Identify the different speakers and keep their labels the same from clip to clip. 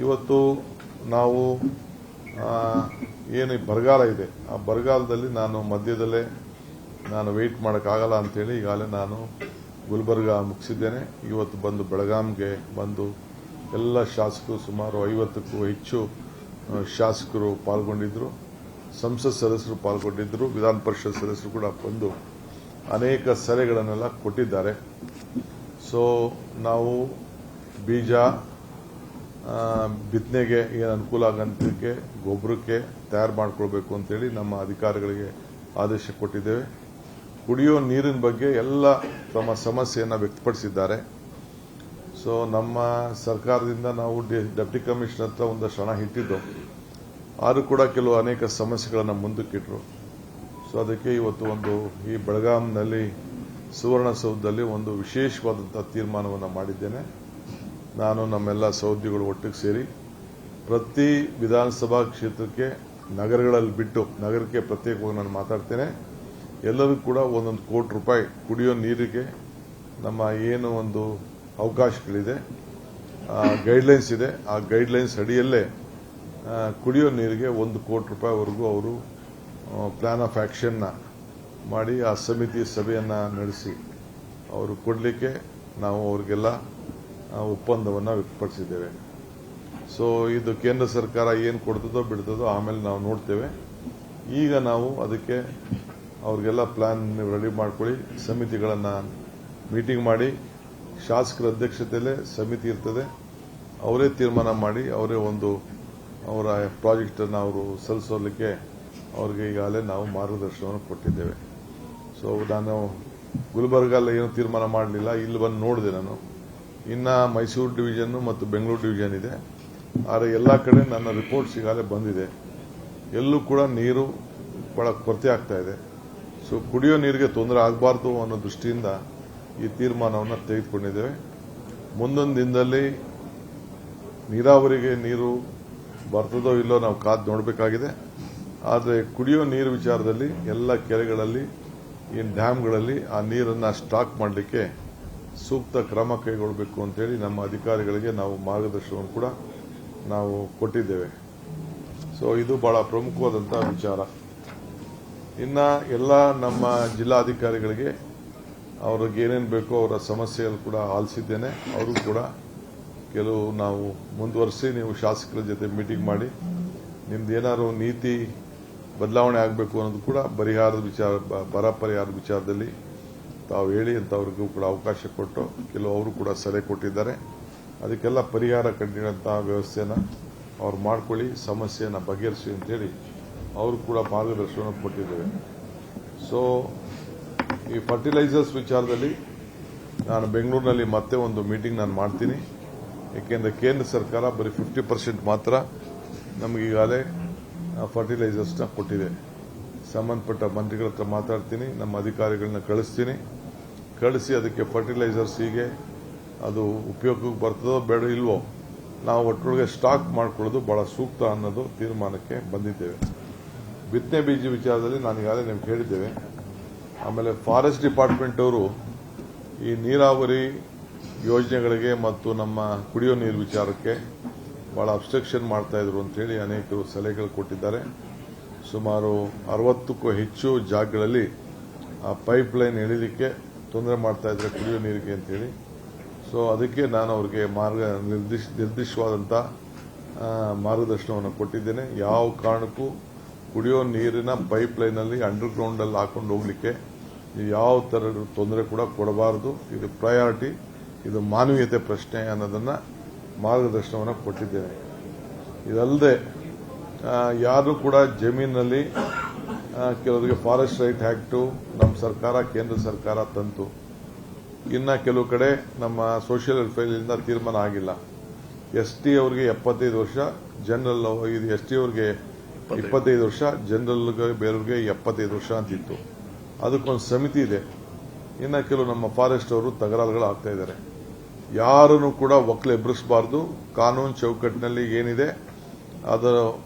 Speaker 1: ಇವತ್ತು ನಾವು ಏನು ಬರಗಾಲ ಇದೆ ಆ ಬರಗಾಲದಲ್ಲಿ ನಾನು ಮಧ್ಯದಲ್ಲೇ ನಾನು ವೆಯ್ಟ್ ಮಾಡೋಕ್ಕಾಗಲ್ಲ ಅಂತೇಳಿ ಈಗಾಗಲೇ ನಾನು ಗುಲ್ಬರ್ಗ ಮುಗಿಸಿದ್ದೇನೆ. ಇವತ್ತು ಬಂದು ಬೆಳಗಾಂಗೆ ಬಂದು ಎಲ್ಲ ಶಾಸಕರು ಸುಮಾರು 50ಕ್ಕೂ ಹೆಚ್ಚು ಶಾಸಕರು ಪಾಲ್ಗೊಂಡಿದ್ದರು, ಸಂಸತ್ ಸದಸ್ಯರು ಪಾಲ್ಗೊಂಡಿದ್ದರು, ವಿಧಾನ ಪರಿಷತ್ ಸದಸ್ಯರು ಕೂಡ ಬಂದು ಅನೇಕ ಸಲಹೆಗಳನ್ನೆಲ್ಲ ಕೊಟ್ಟಿದ್ದಾರೆ. ಸೊ ನಾವು ಬೀಜ ಬಿತ್ತನೆಗೆ ಏನು ಅನುಕೂಲ ಆಗಂತಕ್ಕೆ ಗೊಬ್ಬರಕ್ಕೆ ತಯಾರು ಮಾಡಿಕೊಳ್ಬೇಕು ಅಂತೇಳಿ ನಮ್ಮ ಅಧಿಕಾರಿಗಳಿಗೆ ಆದೇಶ ಕೊಟ್ಟಿದ್ದೇವೆ. ಕುಡಿಯೋ ನೀರಿನ ಬಗ್ಗೆ ಎಲ್ಲ ತಮ್ಮ ಸಮಸ್ಯೆಯನ್ನು ವ್ಯಕ್ತಪಡಿಸಿದ್ದಾರೆ. ಸೊ ನಮ್ಮ ಸರ್ಕಾರದಿಂದ ನಾವು ಡೆಪ್ಟಿ ಕಮಿಷನರ್ ಹತ್ರ ಒಂದಷ್ಟು ಹಣ ಇಟ್ಟಿದ್ದು, ಆದರೂ ಕೂಡ ಕೆಲವು ಅನೇಕ ಸಮಸ್ಯೆಗಳನ್ನು ಮುಂದಕ್ಕಿಟ್ಟರು. ಸೊ ಅದಕ್ಕೆ ಇವತ್ತು ಈ ಬೆಳಗಾಂನಲ್ಲಿ ಸುವರ್ಣಸೌಧದಲ್ಲಿ ಒಂದು ವಿಶೇಷವಾದಂಥ ತೀರ್ಮಾನವನ್ನು ಮಾಡಿದ್ದೇನೆ. ನಾನು ನಮ್ಮೆಲ್ಲ ಸಹೋದ್ಯೋಗಿಗಳು ಒಟ್ಟಿಗೆ ಸೇರಿ ಪ್ರತಿ ವಿಧಾನಸಭಾ ಕ್ಷೇತ್ರಕ್ಕೆ ನಗರಗಳಲ್ಲಿ ಬಿಟ್ಟು ನಗರಕ್ಕೆ ಪ್ರತ್ಯೇಕವಾಗಿ ನಾನು ಮಾತಾಡ್ತೇನೆ. ಎಲ್ಲರಿಗೂ ಕೂಡ 1 ಕೋಟಿ ರೂಪಾಯಿ ಕುಡಿಯೋ ನೀರಿಗೆ ನಮ್ಮ ಏನು ಒಂದು ಅವಕಾಶಗಳಿದೆ, ಗೈಡ್ಲೈನ್ಸ್ ಇದೆ, ಆ ಗೈಡ್ಲೈನ್ಸ್ ಅಡಿಯಲ್ಲೇ ಕುಡಿಯೋ ನೀರಿಗೆ 1 ಕೋಟಿ ರೂಪಾಯಿವರೆಗೂ ಅವರು ಪ್ಲಾನ್ ಆಫ್ ಆಕ್ಷನ್ನ ಮಾಡಿ ಆ ಸಮಿತಿ ಸಭೆಯನ್ನು ನಡೆಸಿ ಅವರು ಕೊಡಲಿಕ್ಕೆ ನಾವು ಅವರಿಗೆಲ್ಲ ಒಪ್ಪಂದವನ್ನು ವ್ಯಕ್ತಪಡಿಸಿದ್ದೇವೆ. ಸೊ ಇದು ಕೇಂದ್ರ ಸರ್ಕಾರ ಏನು ಕೊಡ್ತದೋ ಬಿಡ್ತದೋ ಆಮೇಲೆ ನಾವು ನೋಡ್ತೇವೆ. ಈಗ ನಾವು ಅದಕ್ಕೆ ಅವ್ರಿಗೆಲ್ಲ ಪ್ಲಾನ್ ರೆಡಿ ಮಾಡ್ಕೊಳ್ಳಿ, ಸಮಿತಿಗಳನ್ನು ಮೀಟಿಂಗ್ ಮಾಡಿ ಶಾಸಕರ ಅಧ್ಯಕ್ಷತೆಯಲ್ಲೇ ಸಮಿತಿ ಇರ್ತದೆ, ಅವರೇ ತೀರ್ಮಾನ ಮಾಡಿ ಅವರೇ ಅವರ ಪ್ರಾಜೆಕ್ಟನ್ನು ಅವರು ಸಲ್ಲಿಸೋಲಿಕ್ಕೆ ಅವ್ರಿಗೆ ಈಗಾಗಲೇ ನಾವು ಮಾರ್ಗದರ್ಶನವನ್ನು ಕೊಟ್ಟಿದ್ದೇವೆ. ಸೊ ನಾನು ಗುಲ್ಬರ್ಗಲ್ಲಿ ಏನು ತೀರ್ಮಾನ ಮಾಡಲಿಲ್ಲ, ಇಲ್ಲಿ ಬಂದು ನೋಡಿದೆ ನಾನು. ಇನ್ನು ಮೈಸೂರು ಡಿವಿಷನ್ ಮತ್ತು ಬೆಂಗಳೂರು ಡಿವಿಷನ್ ಇದೆ, ಆದರೆ ಎಲ್ಲ ಕಡೆ ನನ್ನ ರಿಪೋರ್ಟ್ಸ್ ಈಗಾಗಲೇ ಬಂದಿದೆ. ಎಲ್ಲೂ ಕೂಡ ನೀರು ಬಹಳ ಕೊರತೆ ಆಗ್ತಾ ಇದೆ. ಸೊ ಕುಡಿಯೋ ನೀರಿಗೆ ತೊಂದರೆ ಆಗಬಾರ್ದು ಅನ್ನೋ ದೃಷ್ಟಿಯಿಂದ ಈ ತೀರ್ಮಾನವನ್ನು ತೆಗೆದುಕೊಂಡಿದ್ದೇವೆ. ಮುಂದೊಂದು ದಿನದಲ್ಲಿ ನೀರಾವರಿಗೆ ನೀರು ಬರ್ತದೋ ಇಲ್ಲೋ ನಾವು ಕಾದು ನೋಡಬೇಕಾಗಿದೆ. ಆದರೆ ಕುಡಿಯೋ ನೀರು ವಿಚಾರದಲ್ಲಿ ಎಲ್ಲ ಕೆರೆಗಳಲ್ಲಿ ಈ ಡ್ಯಾಮ್ಗಳಲ್ಲಿ ಆ ನೀರನ್ನು ಸ್ಟಾಕ್ ಮಾಡಲಿಕ್ಕೆ ಸೂಕ್ತ ಕ್ರಮ ಕೈಗೊಳ್ಳಬೇಕು ಅಂತೇಳಿ ನಮ್ಮ ಅಧಿಕಾರಿಗಳಿಗೆ ನಾವು ಮಾರ್ಗದರ್ಶನವನ್ನು ಕೂಡ ನಾವು ಕೊಟ್ಟಿದ್ದೇವೆ. ಸೊ ಇದು ಬಹಳ ಪ್ರಮುಖವಾದಂತಹ ವಿಚಾರ. ಇನ್ನು ಎಲ್ಲ ನಮ್ಮ ಜಿಲ್ಲಾಧಿಕಾರಿಗಳಿಗೆ ಅವ್ರಿಗೆ ಏನೇನು ಬೇಕೋ ಅವರ ಸಮಸ್ಯೆಗಳು ಕೂಡ ಆಲಿಸಿದ್ದೇನೆ. ಅವರು ಕೂಡ ಕೆಲವು ನಾವು ಮುಂದುವರಿಸಿ ನೀವು ಶಾಸಕರ ಜೊತೆ ಮೀಟಿಂಗ್ ಮಾಡಿ ನಿಮ್ದು ಏನಾದ್ರು ನೀತಿ ಬದಲಾವಣೆ ಆಗಬೇಕು ಅನ್ನೋದು ಕೂಡ ಬರ ಪರಿಹಾರದ ವಿಚಾರದಲ್ಲಿ ತಾವು ಹೇಳಿ ಅಂತ ಅವ್ರಿಗೂ ಕೂಡ ಅವಕಾಶ ಕೊಟ್ಟು ಅವರು ಕೂಡ ಸಲಹೆ ಕೊಟ್ಟಿದ್ದಾರೆ. ಅದಕ್ಕೆಲ್ಲ ಪರಿಹಾರ ಕಂಡಿರುವಂತಹ ವ್ಯವಸ್ಥೆಯನ್ನು ಅವ್ರು ಮಾಡ್ಕೊಳ್ಳಿ, ಸಮಸ್ಯೆಯನ್ನು ಬಗೆಹರಿಸಿ ಅಂತೇಳಿ ಅವರು ಕೂಡ ಮಾರ್ಗದರ್ಶನ ಕೊಟ್ಟಿದ್ದೇವೆ. ಸೊ ಈ ಫರ್ಟಿಲೈಸರ್ಸ್ ವಿಚಾರದಲ್ಲಿ ನಾನು ಬೆಂಗಳೂರಿನಲ್ಲಿ ಮತ್ತೆ ಒಂದು ಮೀಟಿಂಗ್ ನಾನು ಮಾಡ್ತೀನಿ. ಏಕೆಂದರೆ ಕೇಂದ್ರ ಸರ್ಕಾರ ಬರೀ 50% ಮಾತ್ರ ನಮಗೀಗಾಗಲೇ ಫರ್ಟಿಲೈಸರ್ಸ್ನ ಕೊಟ್ಟಿದೆ. ಸಂಬಂಧಪಟ್ಟ ಮಂತ್ರಿಗಳ ಹತ್ರ ಮಾತಾಡ್ತೀನಿ, ನಮ್ಮ ಅಧಿಕಾರಿಗಳನ್ನ ಕಳಿಸಿ ಅದಕ್ಕೆ ಫರ್ಟಿಲೈಸರ್ಸ್ ಹೀಗೆ ಅದು ಉಪಯೋಗಕ್ಕೆ ಬರ್ತದೋ ಬೇಡ ಇಲ್ವೋ ನಾವು ಒಟ್ಟೊಳಗೆ ಸ್ಟಾಕ್ ಮಾಡ್ಕೊಳ್ಳೋದು ಬಹಳ ಸೂಕ್ತ ಅನ್ನೋದು ತೀರ್ಮಾನಕ್ಕೆ ಬಂದಿದ್ದೇವೆ. ಬಿತ್ತನೆ ಬೀಜ ವಿಚಾರದಲ್ಲಿ ನಾನು ಈಗಾಗಲೇ ನಿಮ್ಗೆ ಹೇಳಿದ್ದೇವೆ. ಆಮೇಲೆ ಫಾರೆಸ್ಟ್ ಡಿಪಾರ್ಟ್ಮೆಂಟ್ ಅವರು ಈ ನೀರಾವರಿ ಯೋಜನೆಗಳಿಗೆ ಮತ್ತು ನಮ್ಮ ಕುಡಿಯೋ ನೀರು ವಿಚಾರಕ್ಕೆ ಬಹಳ ಅಬ್ಸ್ಟ್ರಕ್ಷನ್ ಮಾಡ್ತಾ ಇದ್ರು ಅಂತೇಳಿ ಅನೇಕರು ಸಲಹೆಗಳು ಕೊಟ್ಟಿದ್ದಾರೆ. ಸುಮಾರು 60ಕ್ಕೂ ಹೆಚ್ಚು ಜಾಗಗಳಲ್ಲಿ ಆ ಪೈಪ್ ಲೈನ್ ಎಳಿಲಿಕ್ಕೆ ತೊಂದರೆ ಮಾಡ್ತಾ ಇದ್ದಾರೆ ಕುಡಿಯೋ ನೀರಿಗೆ ಅಂತೇಳಿ. ಸೊ ಅದಕ್ಕೆ ನಾನು ಅವರಿಗೆ ನಿರ್ದಿಷ್ಟವಾದಂಥ ಮಾರ್ಗದರ್ಶನವನ್ನು ಕೊಟ್ಟಿದ್ದೇನೆ. ಯಾವ ಕಾರಣಕ್ಕೂ ಕುಡಿಯೋ ನೀರಿನ ಪೈಪ್ ಲೈನಲ್ಲಿ ಅಂಡರ್ಗ್ರೌಂಡಲ್ಲಿ ಹಾಕೊಂಡು ಹೋಗ್ಲಿಕ್ಕೆ ಯಾವ ಥರದ ತೊಂದರೆ ಕೂಡ ಕೊಡಬಾರದು. ಇದು ಪ್ರಯಾರಿಟಿ, ಇದು ಮಾನವೀಯತೆ ಪ್ರಶ್ನೆ ಅನ್ನೋದನ್ನು ಮಾರ್ಗದರ್ಶನವನ್ನು ಕೊಟ್ಟಿದ್ದೇನೆ. ಇದಲ್ಲದೆ ಯಾರು ಕೂಡ ಜಮೀನಿನಲ್ಲಿ ಕೆಲವರಿಗೆ ಫಾರೆಸ್ಟ್ ರೈಟ್ ಆಕ್ಟು ನಮ್ಮ ಸರ್ಕಾರ ಕೇಂದ್ರ ಸರ್ಕಾರ ತಂತು. ಇನ್ನು ಕೆಲವು ಕಡೆ ನಮ್ಮ ಸೋಷಿಯಲ್ ವೆಲ್ಫೇರ್ನಿಂದ ತೀರ್ಮಾನ ಆಗಿಲ್ಲ. ST ಅವರಿಗೆ 75 ವರ್ಷ, ಜನರಲ್ ಇದು ST ಅವರಿಗೆ 25 ವರ್ಷ, ಜನರಲ್ಗೆ ಬೇರೆಯವ್ರಿಗೆ 75 ವರ್ಷ ಅಂತಿತ್ತು. ಅದಕ್ಕೊಂದು ಸಮಿತಿ ಇದೆ. ಇನ್ನು ಕೆಲವು ನಮ್ಮ ಫಾರೆಸ್ಟ್ ಅವರು ತಕರಾರುಗಳು ಆಗ್ತಾ ಇದ್ದಾರೆ. ಯಾರನ್ನು ಕೂಡ ಒಕ್ಕಲು ಎಬ್ಬರಿಸಬಾರ್ದು. ಕಾನೂನು ಚೌಕಟ್ಟಿನಲ್ಲಿ ಏನಿದೆ ಅದರ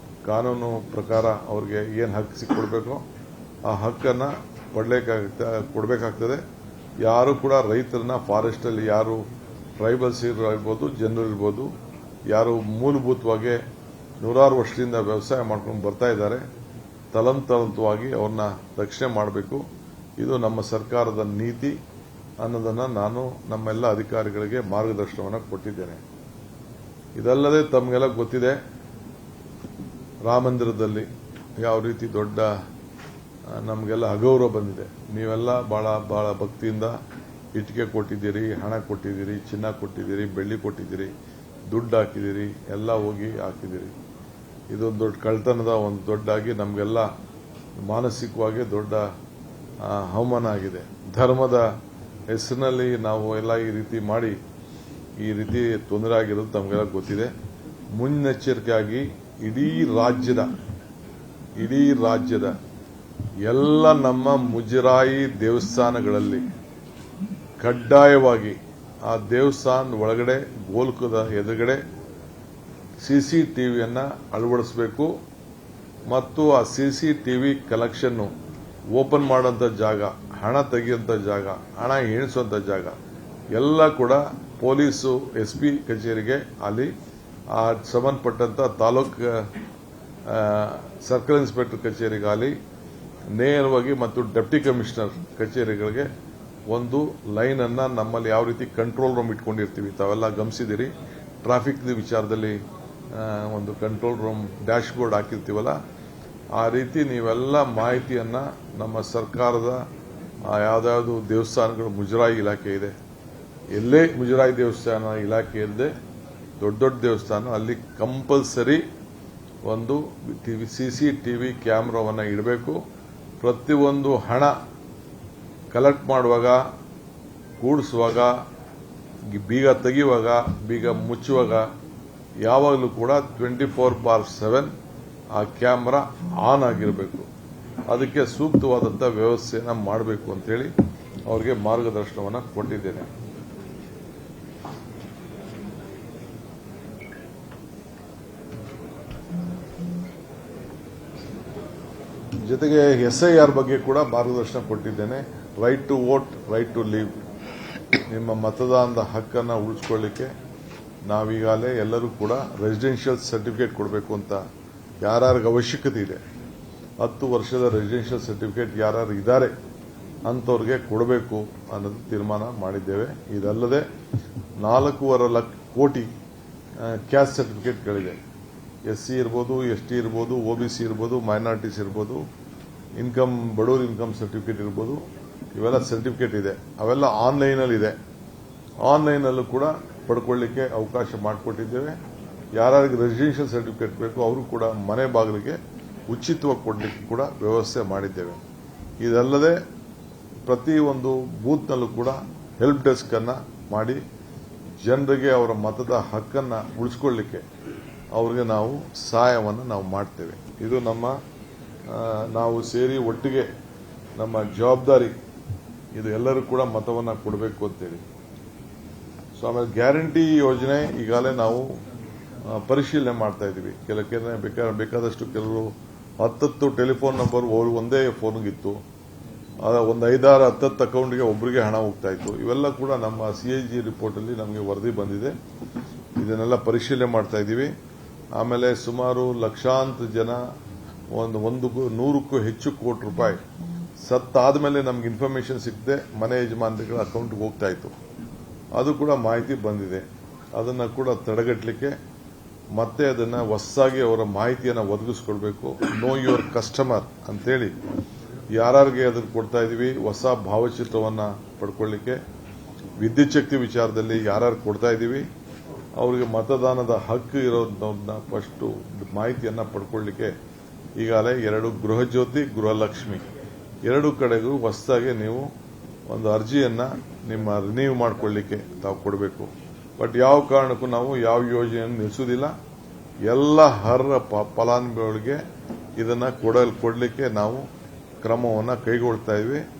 Speaker 1: ಕಾನೂನು ಪ್ರಕಾರ ಅವ್ರಿಗೆ ಏನು ಹಕ್ಕು ಸಿಕ್ಕೊಡ್ಬೇಕು ಆ ಹಕ್ಕನ್ನು ಕೊಡಬೇಕಾಗ್ತದೆ. ಯಾರು ಕೂಡ ರೈತರನ್ನ ಫಾರೆಸ್ಟ್ ಅಲ್ಲಿ ಯಾರು ಟ್ರೈಬಲ್ಸ್ ಇರ್ಬೋದು, ಜನರು ಇರ್ಬೋದು, ಯಾರು ಮೂಲಭೂತವಾಗಿ ನೂರಾರು ವರ್ಷದಿಂದ ವ್ಯವಸಾಯ ಮಾಡ್ಕೊಂಡು ಬರ್ತಾ ಇದ್ದಾರೆ, ತಲಂತಲಂತವಾಗಿ ಅವ್ರನ್ನ ರಕ್ಷಣೆ ಮಾಡಬೇಕು. ಇದು ನಮ್ಮ ಸರ್ಕಾರದ ನೀತಿ ಅನ್ನೋದನ್ನು ನಾನು ನಮ್ಮೆಲ್ಲ ಅಧಿಕಾರಿಗಳಿಗೆ ಮಾರ್ಗದರ್ಶನವನ್ನು ಕೊಟ್ಟಿದ್ದೇನೆ. ಇದಲ್ಲದೆ ತಮಗೆಲ್ಲ ಗೊತ್ತಿದೆ, ರಾಮ ಮಂದಿರದಲ್ಲಿ ಯಾವ ರೀತಿ ದೊಡ್ಡ ನಮಗೆಲ್ಲ ಅಗೌರವ ಬಂದಿದೆ. ನೀವೆಲ್ಲ ಬಹಳ ಭಕ್ತಿಯಿಂದ ಇಟ್ಟಿಗೆ ಕೊಟ್ಟಿದ್ದೀರಿ, ಹಣ ಕೊಟ್ಟಿದ್ದೀರಿ, ಚಿನ್ನ ಕೊಟ್ಟಿದ್ದೀರಿ, ಬೆಳ್ಳಿ ಕೊಟ್ಟಿದ್ದೀರಿ, ದುಡ್ಡು ಹಾಕಿದ್ದೀರಿ, ಎಲ್ಲ ಹೋಗಿ ಹಾಕಿದ್ದೀರಿ. ಇದೊಂದು ದೊಡ್ಡ ಕಳ್ತನದ ಒಂದು ದೊಡ್ಡಾಗಿ ನಮಗೆಲ್ಲ ಮಾನಸಿಕವಾಗಿ ದೊಡ್ಡ ಅವಮಾನ ಆಗಿದೆ. ಧರ್ಮದ ಹೆಸರಿನಲ್ಲಿ ನಾವು ಎಲ್ಲ ಈ ರೀತಿ ಮಾಡಿ ಈ ರೀತಿ ತೊಂದರೆ ಆಗಿರೋದು ತಮಗೆಲ್ಲ ಗೊತ್ತಿದೆ. ಮುನ್ನೆಚ್ಚರಿಕೆಯಾಗಿ ಇಡೀ ರಾಜ್ಯದ ಎಲ್ಲ ನಮ್ಮ ಮುಜರಾಯಿ ದೇವಸ್ಥಾನಗಳಲ್ಲಿ ಕಡ್ಡಾಯವಾಗಿ ಆ ದೇವಸ್ಥಾನ ಒಳಗಡೆ ಗೋಲಕದ ಎದುರುಗಡೆ ಸಿಸಿಟಿವಿಯನ್ನು ಅಳವಡಿಸಬೇಕು ಮತ್ತು ಆ ಸಿಸಿಟಿವಿ ಕಲೆಕ್ಷನ್ ಓಪನ್ ಮಾಡುವಂತ ಜಾಗ, ಹಣ ತೆಗೆಯುವಂತ ಜಾಗ, ಹಣ ಎಣಿಸುವಂತ ಜಾಗ ಎಲ್ಲ ಕೂಡ ಪೊಲೀಸು ಎಸ್ಪಿ ಕಚೇರಿಗೆ ಅಲ್ಲಿ ಆ ಸಂಬಂಧಪಟ್ಟಂತ ತಾಲೂಕು ಸರ್ಕಲ್ ಇನ್ಸ್ಪೆಕ್ಟರ್ ಕಚೇರಿಗಾಗಲಿ ನೇರವಾಗಿ ಮತ್ತು ಡೆಪ್ಟಿ ಕಮಿಷನರ್ ಕಚೇರಿಗಳಿಗೆ ಒಂದು ಲೈನ್ ಅನ್ನ ನಮ್ಮಲ್ಲಿ ಯಾವ ರೀತಿ ಕಂಟ್ರೋಲ್ ರೂಮ್ ಇಟ್ಕೊಂಡಿರ್ತೀವಿ ತಾವೆಲ್ಲ ಗಮನಿಸಿದಿರಿ. ಟ್ರಾಫಿಕ್ ವಿಚಾರದಲ್ಲಿ ಒಂದು ಕಂಟ್ರೋಲ್ ರೂಮ್ ಡ್ಯಾಶ್ ಬೋರ್ಡ್ ಹಾಕಿರ್ತೀವಲ್ಲ, ಆ ರೀತಿ ನೀವೆಲ್ಲ ಮಾಹಿತಿಯನ್ನ ನಮ್ಮ ಸರ್ಕಾರದ ಯಾವ್ದಾವುದು ದೇವಸ್ಥಾನಗಳು ಮುಜರಾಯಿ ಇಲಾಖೆ ಇದೆ, ಎಲ್ಲೇ ಮುಜರಾಯಿ ದೇವಸ್ಥಾನ ಇಲಾಖೆ ಇಲ್ಲದೆ ದೊಡ್ಡ ದೇವಸ್ಥಾನ ಅಲ್ಲಿ ಕಂಪಲ್ಸರಿ ಒಂದು ಸಿಸಿಟಿವಿ ಕ್ಯಾಮೆರಾವನ್ನು ಇಡಬೇಕು. ಪ್ರತಿಯೊಂದು ಹಣ ಕಲೆಕ್ಟ್ ಮಾಡುವಾಗ, ಕೂಡಿಸುವಾಗ, ಬೀಗ ತೆಗೆಯುವಾಗ, ಬೀಗ ಮುಚ್ಚುವಾಗ ಯಾವಾಗಲೂ ಕೂಡ 24/7 ಆ ಕ್ಯಾಮೆರಾ ಆನ್ ಆಗಿರಬೇಕು. ಅದಕ್ಕೆ ಸೂಕ್ತವಾದಂಥ ವ್ಯವಸ್ಥೆಯನ್ನು ಮಾಡಬೇಕು ಅಂತೇಳಿ ಅವರಿಗೆ ಮಾರ್ಗದರ್ಶನವನ್ನು ಕೊಟ್ಟಿದ್ದೇನೆ. ಜೊತೆಗೆ SIR ಬಗ್ಗೆ ಕೂಡ ಮಾರ್ಗದರ್ಶನ ಕೊಟ್ಟಿದ್ದೇನೆ. Right to vote, right to leave. ನಿಮ್ಮ ಮತದಾನದ ಹಕ್ಕನ್ನು ಉಳಿಸ್ಕೊಳ್ಳಿಕ್ಕೆ ನಾವೀಗಾಗಲೇ ಎಲ್ಲರೂ ಕೂಡ ರೆಸಿಡೆನ್ಷಿಯಲ್ ಸರ್ಟಿಫಿಕೇಟ್ ಕೊಡಬೇಕು ಅಂತ ಯಾರ್ಯಾರಿಗೆ ಅವಶ್ಯಕತೆ ಇದೆ, 10 ವರ್ಷದ ರೆಸಿಡೆನ್ಷಿಯಲ್ ಸರ್ಟಿಫಿಕೇಟ್ ಯಾರ್ಯಾರು ಇದ್ದಾರೆ ಅಂಥವ್ರಿಗೆ ಕೊಡಬೇಕು ಅನ್ನೋದು ತೀರ್ಮಾನ ಮಾಡಿದ್ದೇವೆ. ಇದಲ್ಲದೆ 4.25 ಕೋಟಿ ಕ್ಯಾಸ್ಟ್ ಸರ್ಟಿಫಿಕೇಟ್ಗಳಿದೆ. SC ಇರ್ಬೋದು, ST ಇರ್ಬೋದು, OBC ಇರ್ಬೋದು, ಮೈನಾರಿಟೀಸ್ ಇರ್ಬೋದು, ಬಡವರ ಇನ್ಕಮ್ ಸರ್ಟಿಫಿಕೇಟ್ ಇರ್ಬೋದು, ಇವೆಲ್ಲ ಸರ್ಟಿಫಿಕೇಟ್ ಇದೆ. ಅವೆಲ್ಲ ಆನ್ಲೈನಲ್ಲಿ ಇದೆ. ಆನ್ಲೈನಲ್ಲೂ ಕೂಡ ಪಡ್ಕೊಳ್ಳಿಕ್ಕೆ ಅವಕಾಶ ಮಾಡಿಕೊಟ್ಟಿದ್ದೇವೆ. ಯಾರಿಗೆ ರೆಸಿಡೆನ್ಷಿಯಲ್ ಸರ್ಟಿಫಿಕೇಟ್ ಬೇಕು ಅವರು ಕೂಡ ಮನೆ ಬಾಗಿಲಿಗೆ ಉಚಿತವಾಗಿ ಕೊಡಲಿಕ್ಕೆ ಕೂಡ ವ್ಯವಸ್ಥೆ ಮಾಡಿದ್ದೇವೆ. ಇದಲ್ಲದೆ ಪ್ರತಿಯೊಂದು ಬೂತ್ನಲ್ಲೂ ಕೂಡ ಹೆಲ್ಪ್ ಡೆಸ್ಕ್ ಅನ್ನು ಮಾಡಿ ಜನರಿಗೆ ಅವರ ಮತದ ಹಕ್ಕನ್ನು ಉಳಿಸ್ಕೊಳ್ಳಿಕ್ಕೆ ಅವ್ರಿಗೆ ನಾವು ಸಹಾಯವನ್ನು ನಾವು ಮಾಡ್ತೇವೆ. ಇದು ನಾವು ಸೇರಿ ಒಟ್ಟಿಗೆ ನಮ್ಮ ಜವಾಬ್ದಾರಿ. ಇದು ಎಲ್ಲರೂ ಕೂಡ ಮತವನ್ನು ಕೊಡಬೇಕು ಅಂತೇಳಿ. ಸೊ ಆಮೇಲೆ ಗ್ಯಾರಂಟಿ ಯೋಜನೆ ಈಗಾಗಲೇ ನಾವು ಪರಿಶೀಲನೆ ಮಾಡ್ತಾ ಇದ್ದೀವಿ. ಬೇಕಾದಷ್ಟು ಕೆಲವರು 10 ಟೆಲಿಫೋನ್ ನಂಬರ್ ಒಂದೇ ಫೋನ್ಗಿತ್ತು. ಒಂದು 5-10 ಅಕೌಂಟ್ಗೆ ಒಬ್ಬರಿಗೆ ಹಣ ಹೋಗ್ತಾ ಇತ್ತು. ಇವೆಲ್ಲ ಕೂಡ ನಮ್ಮ CAG ರಿಪೋರ್ಟ್ ಅಲ್ಲಿ ನಮಗೆ ವರದಿ ಬಂದಿದೆ. ಇದನ್ನೆಲ್ಲ ಪರಿಶೀಲನೆ ಮಾಡ್ತಾ ಇದ್ದೀವಿ. ಆಮೇಲೆ ಸುಮಾರು ಲಕ್ಷಾಂತರ ಜನ 100ಕ್ಕೂ ಹೆಚ್ಚು ಕೋಟಿ ರೂಪಾಯಿ ಸತ್ತಾದ್ಮೇಲೆ ನಮ್ಗೆ ಇನ್ಫಾರ್ಮೇಶನ್ ಸಿಗದೆ ಮನೆ ಯಜಮಾನರುಗಳ ಅಕೌಂಟ್ಗೆ ಹೋಗ್ತಾ ಇತ್ತು. ಅದು ಕೂಡ ಮಾಹಿತಿ ಬಂದಿದೆ. ಅದನ್ನು ಕೂಡ ತಡೆಗಟ್ಟಲಿಕ್ಕೆ ಮತ್ತೆ ಅದನ್ನ ಹೊಸದಾಗಿ ಅವರ ಮಾಹಿತಿಯನ್ನು ಒದಗಿಸ್ಕೊಡ್ಬೇಕು. ನೋ ಯುವರ್ ಕಸ್ಟಮರ್ ಅಂತೇಳಿ ಯಾರಿಗೆ ಅದನ್ನು ಕೊಡ್ತಾ ಇದೀವಿ. ಹೊಸ ಭಾವಚಿತ್ರವನ್ನ ಪಡ್ಕೊಳ್ಳಿಕ್ಕೆ ವಿದ್ಯುತ್ ಶಕ್ತಿ ವಿಚಾರದಲ್ಲಿ ಯಾರ್ಯಾರು ಕೊಡ್ತಾ ಇದೀವಿ ಅವರಿಗೆ ಮತದಾನದ ಹಕ್ಕು ಇರೋದನ್ನ ಫಸ್ಟ್ ಮಾಹಿತಿಯನ್ನ ಪಡ್ಕೊಳ್ಳಿಕ್ಕೆ ಈಗಾಗಲೇ 2 ಗೃಹ ಜ್ಯೋತಿ, ಗೃಹಲಕ್ಷ್ಮಿ 2 ಕಡೆಗೂ ಹೊಸದಾಗಿ ನೀವು ಒಂದು ಅರ್ಜಿಯನ್ನ ನಿಮ್ಮ ರಿನ್ಯೂ ಮಾಡಿಕೊಳ್ಳಿಕ್ಕೆ ತಾವು ಕೊಡಬೇಕು. ಬಟ್ ಯಾವ ಕಾರಣಕ್ಕೂ ನಾವು ಯಾವ ಯೋಜನೆಯನ್ನು ನಿಲ್ಲಿಸುವುದಿಲ್ಲ. ಎಲ್ಲ ಅರ್ಹ ಫಲಾನುಭವಿಗಳಿಗೆ ಇದನ್ನ ಕೊಡಲಿಕ್ಕೆ ನಾವು ಕ್ರಮವನ್ನು ಕೈಗೊಳ್ತಾ ಇದ್ವಿ.